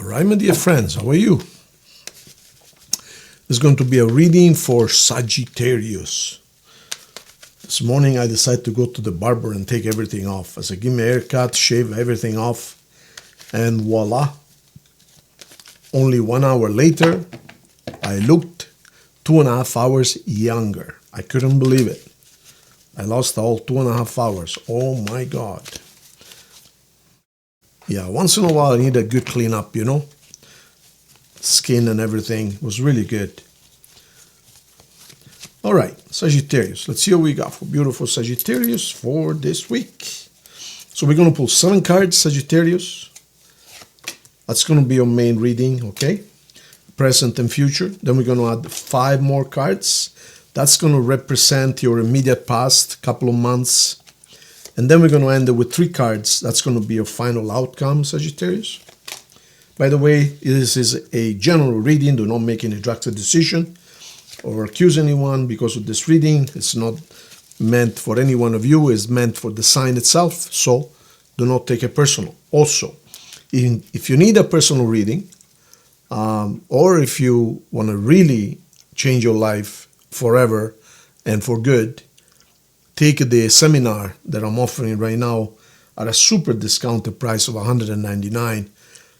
All right, my dear friends, how are you? This is going to be a reading for Sagittarius. This morning I decided to go to the barber and take everything off. I said, give me a haircut, shave everything off, and voila. Only 1 hour later, I looked 2.5 hours younger. I couldn't believe it. I lost all 2.5 hours. Oh my God. Yeah, once in a while I need a good cleanup, you know. Skin and everything was really good. All right, Sagittarius. Let's see what we got for beautiful Sagittarius for this week. So we're going to pull 7 cards, Sagittarius. That's going to be your main reading, okay? Present and future. Then we're going to add 5 more cards. That's going to represent your immediate past, couple of months. And then we're going to end it with 3 cards. That's going to be your final outcome, Sagittarius. By the way, this is a general reading. Do not make any drastic decision or accuse anyone because of this reading. It's not meant for any one of you. It's meant for the sign itself. So do not take it personal. Also, if you need a personal reading, or if you want to really change your life forever and for good, take the seminar that I'm offering right now at a super discounted price of $199.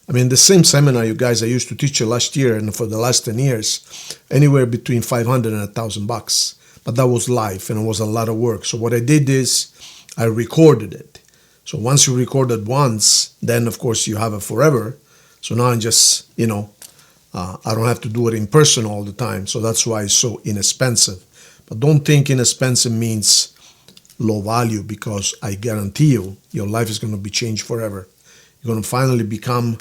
I mean, the same seminar, you guys, I used to teach you last year and for the last 10 years, anywhere between $500 and $1,000. But that was live and it was a lot of work. So what I did is I recorded it. So once you record it once, then of course you have it forever. So now I'm just, I don't have to do it in person all the time. So that's why it's so inexpensive. But don't think inexpensive means low value, because I guarantee you, your life is going to be changed forever. You're going to finally become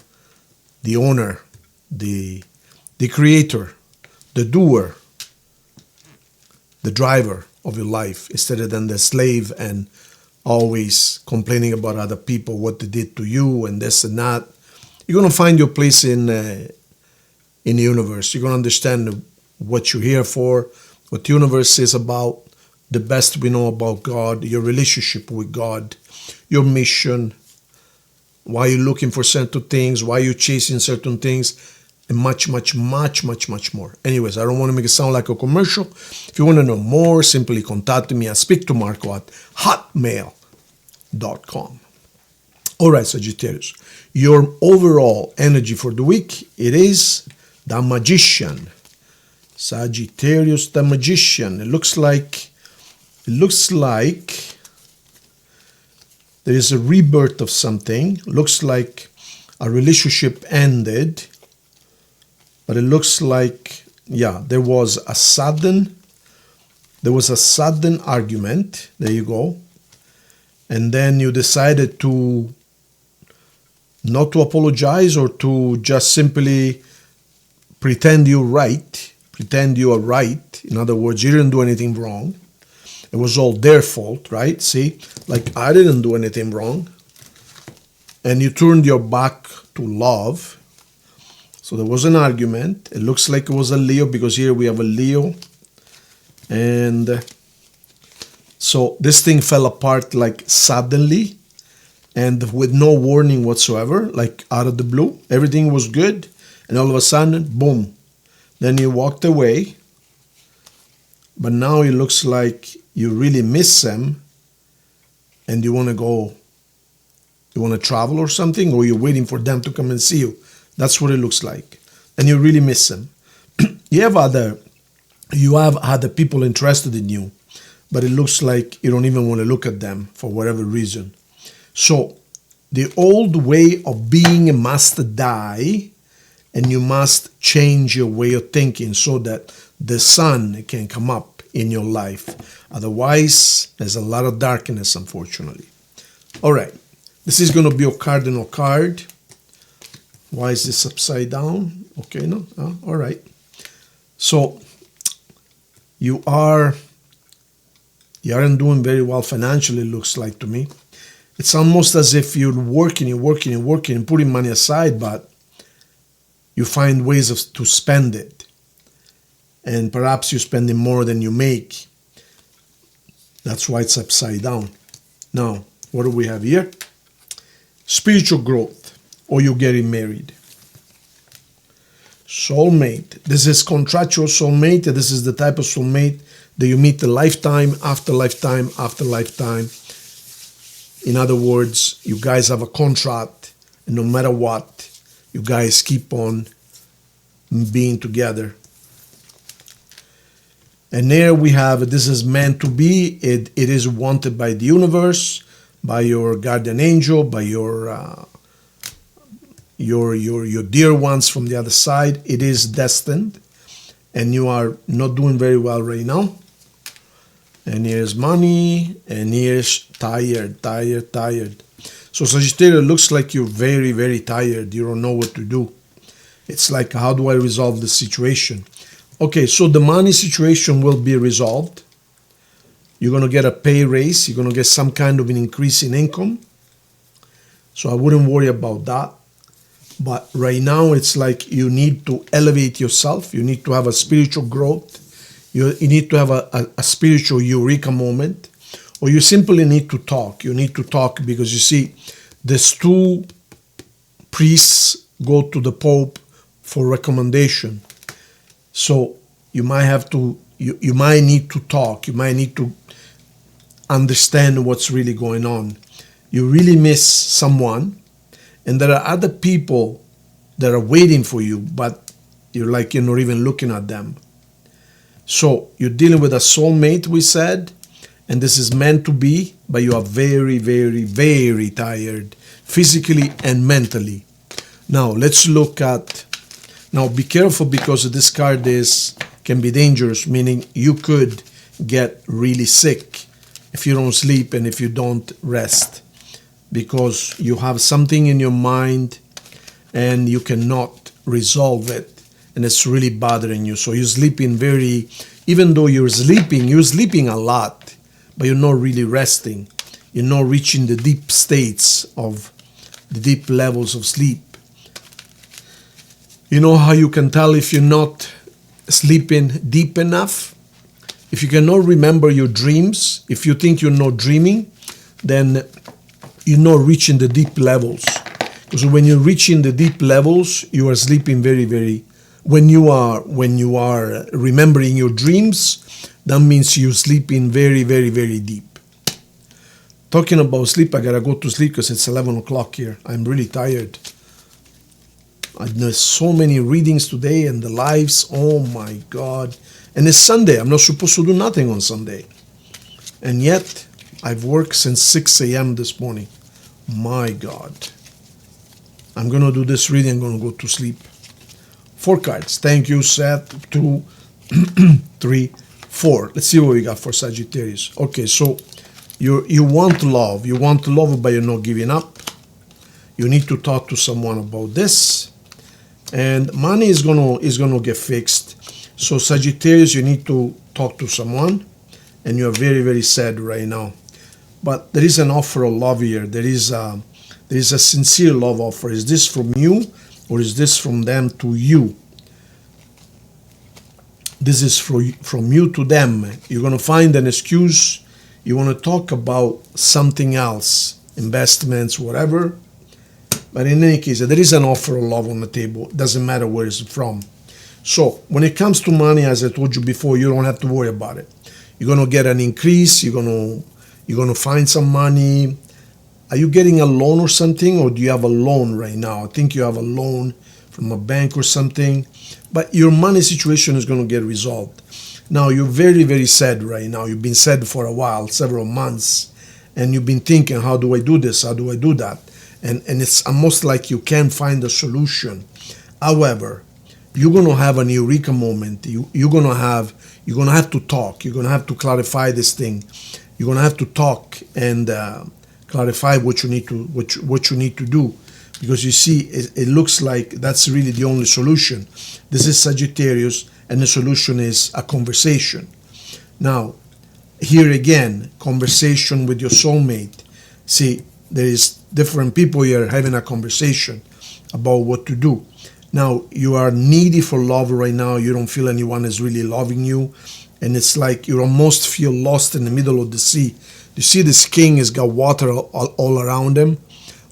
the owner, the creator, the doer, the driver of your life, instead of the slave and always complaining about other people, what they did to you and this and that. You're going to find your place in the universe. You're going to understand what you're here for, what the universe is about, the best we know about God, your relationship with God, your mission, why you're looking for certain things, why you're chasing certain things, and much, much, much, much, much more. Anyways, I don't want to make it sound like a commercial. If you want to know more, simply contact me at speaktomarco@hotmail.com. All right, Sagittarius. Your overall energy for the week, it is the Magician. Sagittarius, the Magician. It looks like there is a rebirth of something. Looks like a relationship ended. But it looks like, yeah, there was a sudden argument. There you go. And then you decided to not to apologize or to just simply pretend you're right. Pretend you are right. In other words, you didn't do anything wrong. It was all their fault, right? See, like I didn't do anything wrong. And you turned your back to love. So there was an argument. It looks like it was a Leo, because here we have a Leo. And so this thing fell apart like suddenly and with no warning whatsoever, like out of the blue. Everything was good. And all of a sudden, boom. Then you walked away. But now it looks like you really miss them and you want to go, you want to travel or something, or you're waiting for them to come and see you. That's what it looks like. And you really miss them. You have other people interested in you, but it looks like you don't even want to look at them for whatever reason. So the old way of being must die, and you must change your way of thinking so that the sun can come up in your life. Otherwise, there's a lot of darkness, unfortunately. All right. This is going to be a cardinal card. Why is this upside down? Okay, no? All right. So, you aren't doing very well financially, looks like to me. It's almost as if you're working and putting money aside, but you find ways to spend it. And perhaps you're spending more than you make. That's why it's upside down. Now, what do we have here? Spiritual growth, or you're getting married. Soulmate. This is contractual soulmate. This is the type of soulmate that you meet a lifetime after lifetime after lifetime. In other words, you guys have a contract, and no matter what, you guys keep on being together. And there we have, this is meant to be. It is wanted by the universe, by your guardian angel, by your dear ones from the other side. It is destined, and you are not doing very well right now. And here's money, and here's tired. So Sagittarius, looks like you're very, very tired. You don't know what to do. It's like, how do I resolve the situation? Okay, so the money situation will be resolved. You're going to get a pay raise. You're going to get some kind of an increase in income. So I wouldn't worry about that. But right now, it's like you need to elevate yourself. You need to have a spiritual growth. You need to have a spiritual eureka moment. Or you simply need to talk. You need to talk because you see, there's two priests go to the Pope for recommendation. So you might have to, you might need to talk. You might need to understand what's really going on. You really miss someone, and there are other people that are waiting for you, but you're like, you're not even looking at them. So you're dealing with a soulmate, we said, and this is meant to be, but you are very, very, very tired, physically and mentally. Now let's look at, now be careful because this card can be dangerous, meaning you could get really sick if you don't sleep and if you don't rest, because you have something in your mind and you cannot resolve it, and it's really bothering you. So you're sleeping even though you're sleeping a lot, but you're not really resting. You're not reaching the deep states of the deep levels of sleep. You know how you can tell if you're not sleeping deep enough? If you cannot remember your dreams, if you think you're not dreaming, then you're not reaching the deep levels. Because when you're reaching the deep levels, you are sleeping very, very. When you are remembering your dreams, that means you're sleeping very, very, very deep. Talking about sleep, I gotta go to sleep because it's 11 o'clock here. I'm really tired. There's so many readings today and the lives. Oh my God. And it's Sunday. I'm not supposed to do nothing on Sunday. And yet, I've worked since 6 a.m. this morning. My God. I'm going to do this reading. I'm going to go to sleep. 4 cards. Thank you, Seth. 2, 3, 4. Let's see what we got for Sagittarius. Okay, so you want love. You want love, but you're not giving up. You need to talk to someone about this. And money is gonna get fixed. So Sagittarius, you need to talk to someone, and you're very, very sad right now. But there is an offer of love here. There is a sincere love offer. Is this from you, or is this from them to you? This is from you to them. You're gonna find an excuse. You want to talk about something else, investments, whatever. But in any case, there is an offer of love on the table. It doesn't matter where it's from. So when it comes to money, as I told you before, you don't have to worry about it. You're going to get an increase. You're going to find some money. Are you getting a loan or something, or do you have a loan right now? I think you have a loan from a bank or something. But your money situation is going to get resolved. Now, you're very, very sad right now. You've been sad for a while, several months. And you've been thinking, how do I do this? How do I do that? And it's almost like you can't find a solution. However, you're going to have an eureka moment. You're going to have to talk. You're going to have to clarify this thing. You're going to have to talk and clarify what you need to do. Because you see, it looks like that's really the only solution. This is Sagittarius, and the solution is a conversation. Now, here again, conversation with your soulmate. See, there is different people here having a conversation about what to do. Now, you are needy for love right now. You don't feel anyone is really loving you. And it's like you almost feel lost in the middle of the sea. You see this king has got water all around him.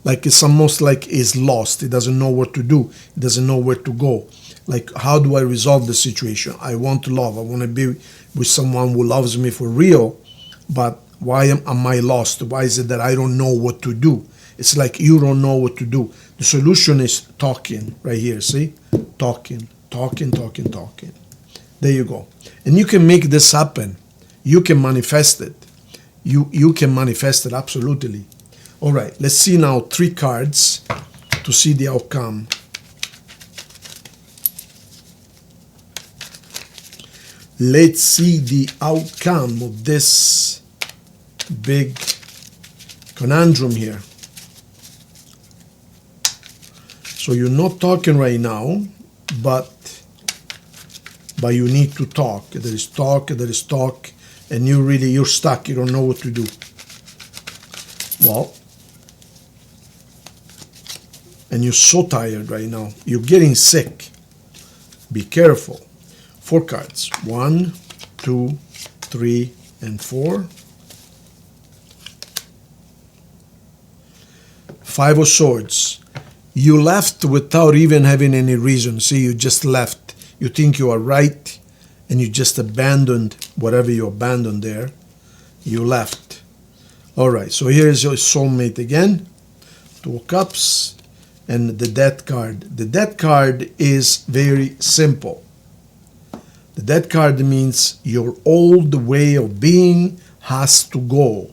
Like it's almost like he's lost. He doesn't know what to do. He doesn't know where to go. Like, how do I resolve the situation? I want love. I want to be with someone who loves me for real, but why am I lost? Why is it that I don't know what to do? It's like you don't know what to do. The solution is talking right here, see? Talking, talking, talking, talking. There you go. And you can make this happen. You can manifest it. You can manifest it, absolutely. All right, let's see now 3 cards to see the outcome. Let's see the outcome of this big conundrum here. So you're not talking right now, but you need to talk. There is talk, and you're stuck. You don't know what to do. Well, and you're so tired right now. You're getting sick. Be careful. 4 cards. 1, 2, 3, and 4. 5 of Swords. You left without even having any reason. See, you just left. You think you are right, and you just abandoned whatever you abandoned there. You left. All right, so here is your soulmate again. 2 of Cups and the Death card. The Death card is very simple. The Death card means your old way of being has to go.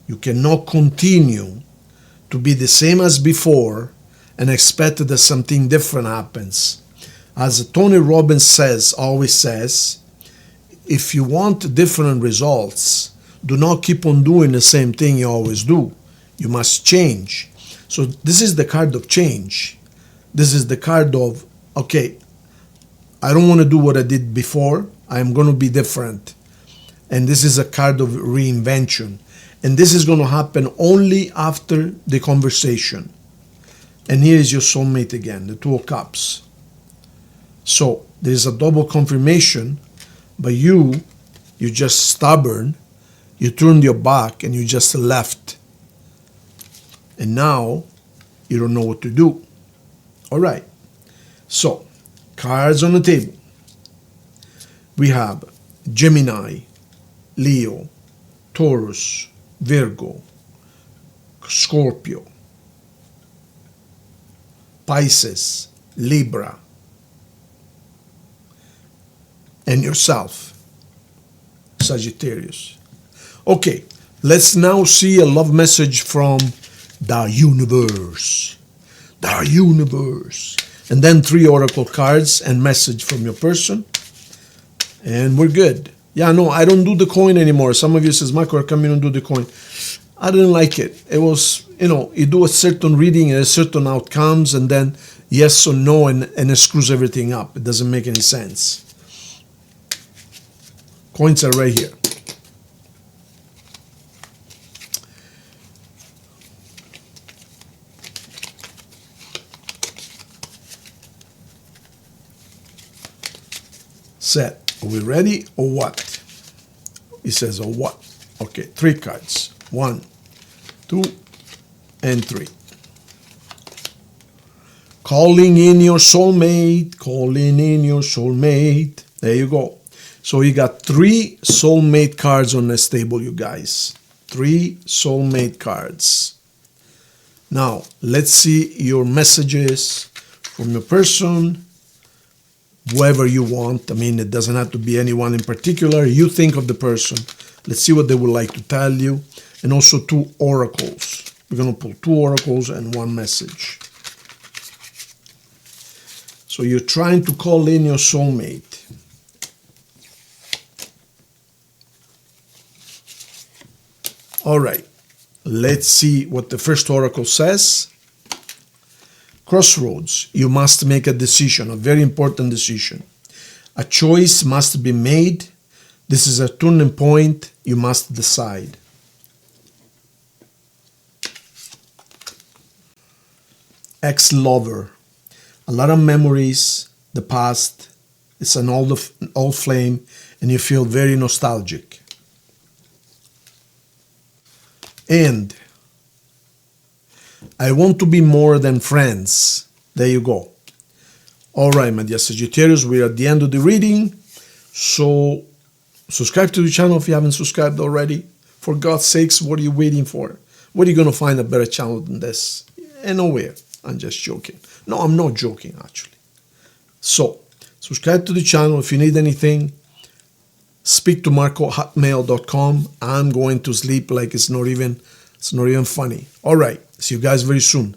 You cannot continue to be the same as before and expect that something different happens. As Tony Robbins always says, if you want different results, do not keep on doing the same thing you always do. You must change. So this is the card of change. This is the card of, okay, I don't want to do what I did before. I am going to be different. And this is a card of reinvention. And this is going to happen only after the conversation. And here is your soulmate again, the 2 of Cups. So there is a double confirmation, but you're just stubborn. You turned your back and you just left. And now you don't know what to do. All right. So, cards on the table. We have Gemini, Leo, Taurus, Virgo, Scorpio, Pisces, Libra, and yourself, Sagittarius. Okay, let's now see a love message from the universe. The universe. And then 3 oracle cards and message from your person. And we're good. Yeah, no, I don't do the coin anymore. Some of you says, Marco, come in and do the coin. I didn't like it. It was, you do a certain reading and a certain outcomes, and then yes or no, and it screws everything up. It doesn't make any sense. Coins are right here. Seth, are we ready or what? He says, or what? Okay, 3 cards. 1, 2, and 3. Calling in your soulmate. Calling in your soulmate. There you go. So you got 3 soulmate cards on this table, you guys. 3 soulmate cards. Now, let's see your messages from your person. Whoever you want. I mean, it doesn't have to be anyone in particular. You think of the person. Let's see what they would like to tell you. And also 2 oracles. We're going to pull 2 oracles and 1 message. So you're trying to call in your soulmate. All right. Let's see what the first oracle says. Crossroads. You must make a decision, a very important decision. A choice must be made. This is a turning point. You must decide. Ex-lover. A lot of memories, the past. It's an old flame, and you feel very nostalgic. And I want to be more than friends. There you go. All right, my dear Sagittarius, we're at the end of the reading. So subscribe to the channel if you haven't subscribed already. For God's sakes, what are you waiting for? Where are you going to find a better channel than this? Nowhere. I'm just joking. No, I'm not joking, actually. So, subscribe to the channel. If you need anything, speak to marco@hotmail.com. I'm going to sleep like it's not even funny. All right. See you guys very soon.